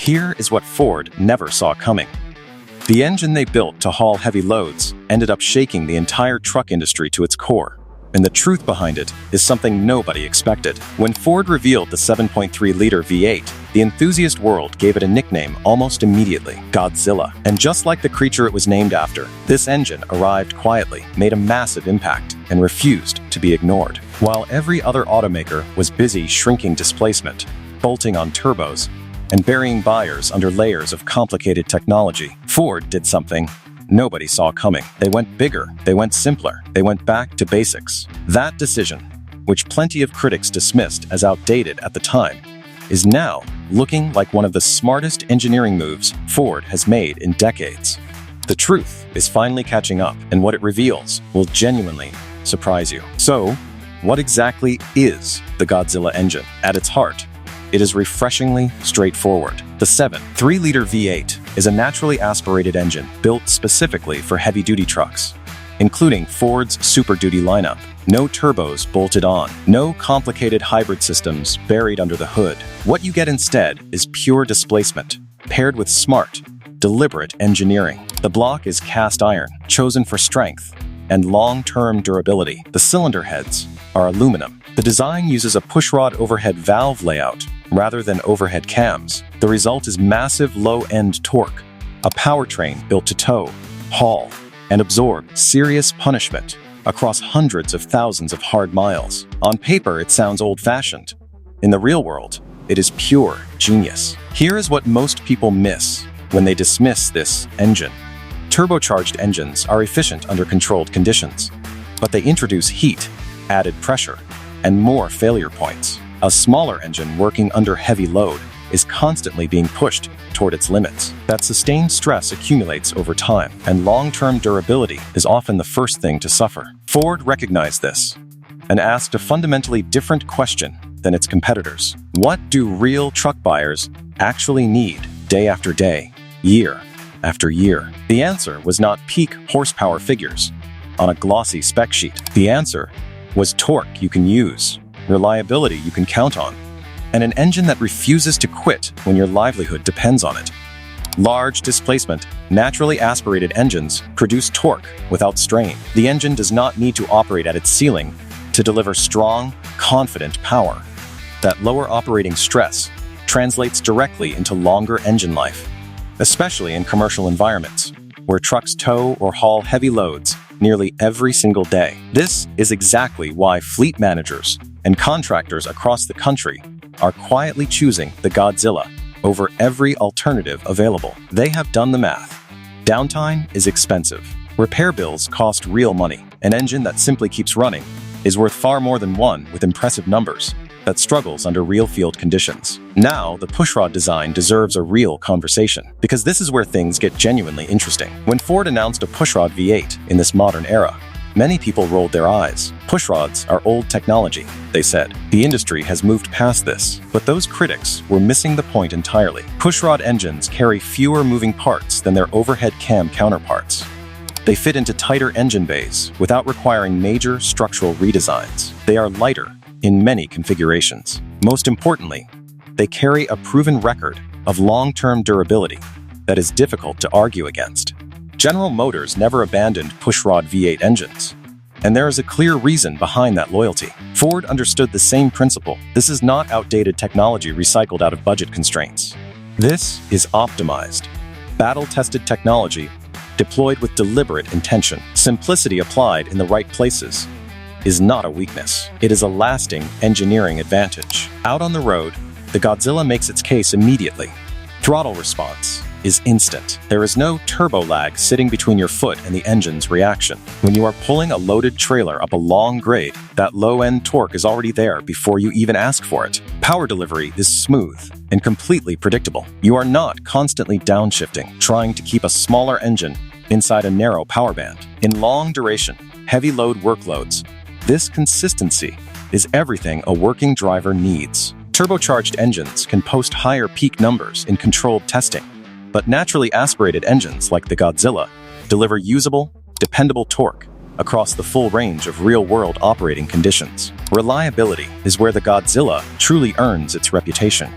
Here is what Ford never saw coming. The engine they built to haul heavy loads ended up shaking the entire truck industry to its core. And the truth behind it is something nobody expected. When Ford revealed the 7.3L V8, the enthusiast world gave it a nickname almost immediately: Godzilla. And just like the creature it was named after, this engine arrived quietly, made a massive impact, and refused to be ignored. While every other automaker was busy shrinking displacement, bolting on turbos, and burying buyers under layers of complicated technology, Ford did something nobody saw coming. They went bigger, they went simpler, they went back to basics. That decision, which plenty of critics dismissed as outdated at the time, is now looking like one of the smartest engineering moves Ford has made in decades. The truth is finally catching up, and what it reveals will genuinely surprise you. So, what exactly is the Godzilla engine? At its heart, it is refreshingly straightforward. The 7.3L V8 is a naturally aspirated engine built specifically for heavy-duty trucks, including Ford's Super Duty lineup. No turbos bolted on, no complicated hybrid systems buried under the hood. What you get instead is pure displacement, paired with smart, deliberate engineering. The block is cast iron, chosen for strength and long-term durability. The cylinder heads are aluminum. The design uses a pushrod overhead valve layout rather than overhead cams. The result is massive low-end torque, a powertrain built to tow, haul, and absorb serious punishment across hundreds of thousands of hard miles. On paper, it sounds old-fashioned. In the real world, it is pure genius. Here is what most people miss when they dismiss this engine. Turbocharged engines are efficient under controlled conditions, but they introduce heat, added pressure, and more failure points. A smaller engine working under heavy load is constantly being pushed toward its limits. That sustained stress accumulates over time, and long-term durability is often the first thing to suffer. Ford recognized this and asked a fundamentally different question than its competitors. What do real truck buyers actually need day after day, year after year? The answer was not peak horsepower figures on a glossy spec sheet. The answer was torque you can use, reliability you can count on, and an engine that refuses to quit when your livelihood depends on it. Large displacement, naturally aspirated engines produce torque without strain. The engine does not need to operate at its ceiling to deliver strong, confident power. That lower operating stress translates directly into longer engine life, especially in commercial environments, where trucks tow or haul heavy loads nearly every single day. This is exactly why fleet managers and contractors across the country are quietly choosing the Godzilla over every alternative available. They have done the math. Downtime is expensive. Repair bills cost real money. An engine that simply keeps running is worth far more than one with impressive numbers that struggles under real field conditions. Now, the pushrod design deserves a real conversation, because this is where things get genuinely interesting. When Ford announced a pushrod V8 in this modern era, many people rolled their eyes. Pushrods are old technology, they said. The industry has moved past this. But those critics were missing the point entirely. Pushrod engines carry fewer moving parts than their overhead cam counterparts. They fit into tighter engine bays without requiring major structural redesigns. They are lighter in many configurations. Most importantly, they carry a proven record of long-term durability that is difficult to argue against. General Motors never abandoned pushrod V8 engines, and there is a clear reason behind that loyalty. Ford understood the same principle. This is not outdated technology recycled out of budget constraints. This is optimized, battle-tested technology deployed with deliberate intention. Simplicity applied in the right places is not a weakness. It is a lasting engineering advantage. Out on the road, the Godzilla makes its case immediately. Throttle response is instant. There is no turbo lag sitting between your foot and the engine's reaction. When you are pulling a loaded trailer up a long grade, that low-end torque is already there before you even ask for it. Power delivery is smooth and completely predictable. You are not constantly downshifting, trying to keep a smaller engine inside a narrow power band. In long duration, heavy load workloads, this consistency is everything a working driver needs. Turbocharged engines can post higher peak numbers in controlled testing, but naturally aspirated engines like the Godzilla deliver usable, dependable torque across the full range of real-world operating conditions. Reliability is where the Godzilla truly earns its reputation.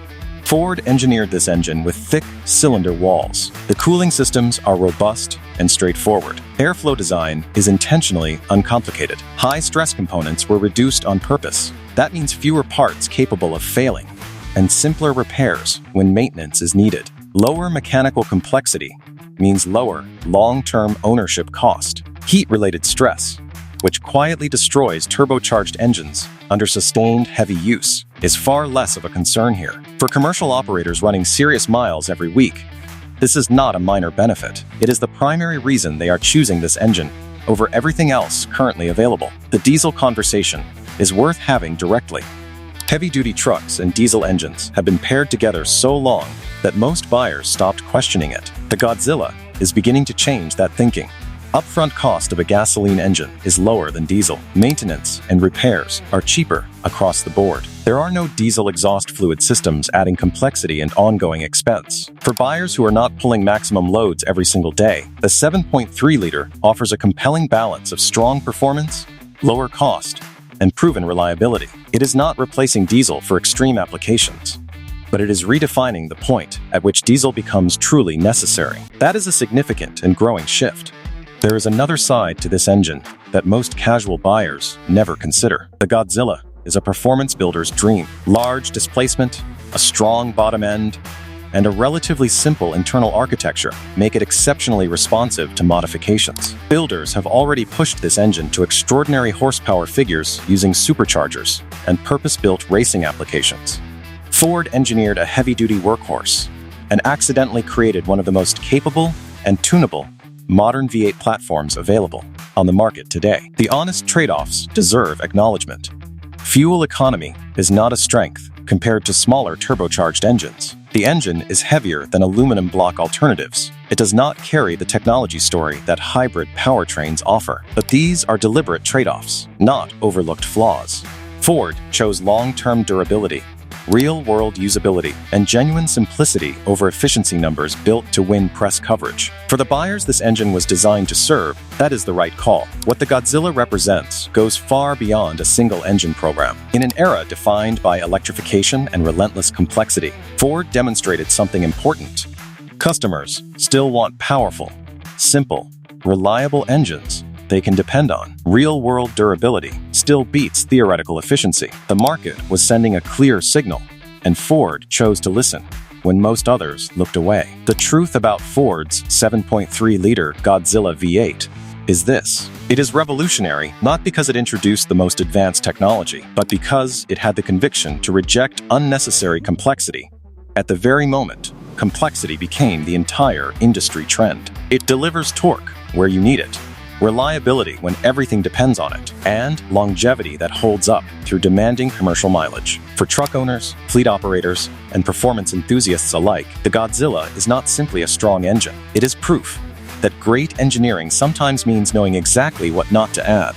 Ford engineered this engine with thick cylinder walls. The cooling systems are robust and straightforward. Airflow design is intentionally uncomplicated. High-stress components were reduced on purpose. That means fewer parts capable of failing, and simpler repairs when maintenance is needed. Lower mechanical complexity means lower long-term ownership cost. Heat-related stress, which quietly destroys turbocharged engines under sustained heavy use, is far less of a concern here. For commercial operators running serious miles every week, this is not a minor benefit. It is the primary reason they are choosing this engine over everything else currently available. The diesel conversation is worth having directly. Heavy-duty trucks and diesel engines have been paired together so long that most buyers stopped questioning it. The Godzilla is beginning to change that thinking. Upfront cost of a gasoline engine is lower than diesel. Maintenance and repairs are cheaper across the board. There are no diesel exhaust fluid systems adding complexity and ongoing expense. For buyers who are not pulling maximum loads every single day, the 7.3-liter offers a compelling balance of strong performance, lower cost, and proven reliability. It is not replacing diesel for extreme applications, but it is redefining the point at which diesel becomes truly necessary. That is a significant and growing shift. There is another side to this engine that most casual buyers never consider. The Godzilla is a performance builder's dream. Large displacement, a strong bottom end, and a relatively simple internal architecture make it exceptionally responsive to modifications. Builders have already pushed this engine to extraordinary horsepower figures using superchargers and purpose-built racing applications. Ford engineered a heavy-duty workhorse and accidentally created one of the most capable and tunable modern V8 platforms available on the market today. The honest trade-offs deserve acknowledgement. Fuel economy is not a strength compared to smaller turbocharged engines. The engine is heavier than aluminum block alternatives. It does not carry the technology story that hybrid powertrains offer. But these are deliberate trade-offs, not overlooked flaws. Ford chose long-term durability, real-world usability, and genuine simplicity over efficiency numbers built to win press coverage. For the buyers this engine was designed to serve, that is the right call. What the Godzilla represents goes far beyond a single engine program. In an era defined by electrification and relentless complexity, Ford demonstrated something important. Customers still want powerful, simple, reliable engines they can depend on. Real-world durability still beats theoretical efficiency. The market was sending a clear signal, and Ford chose to listen when most others looked away. The truth about Ford's 7.3-liter Godzilla V8 is this. It is revolutionary not because it introduced the most advanced technology, but because it had the conviction to reject unnecessary complexity. At the very moment, complexity became the entire industry trend. It delivers torque where you need it, reliability when everything depends on it, and longevity that holds up through demanding commercial mileage. For truck owners, fleet operators, and performance enthusiasts alike, the Godzilla is not simply a strong engine. It is proof that great engineering sometimes means knowing exactly what not to add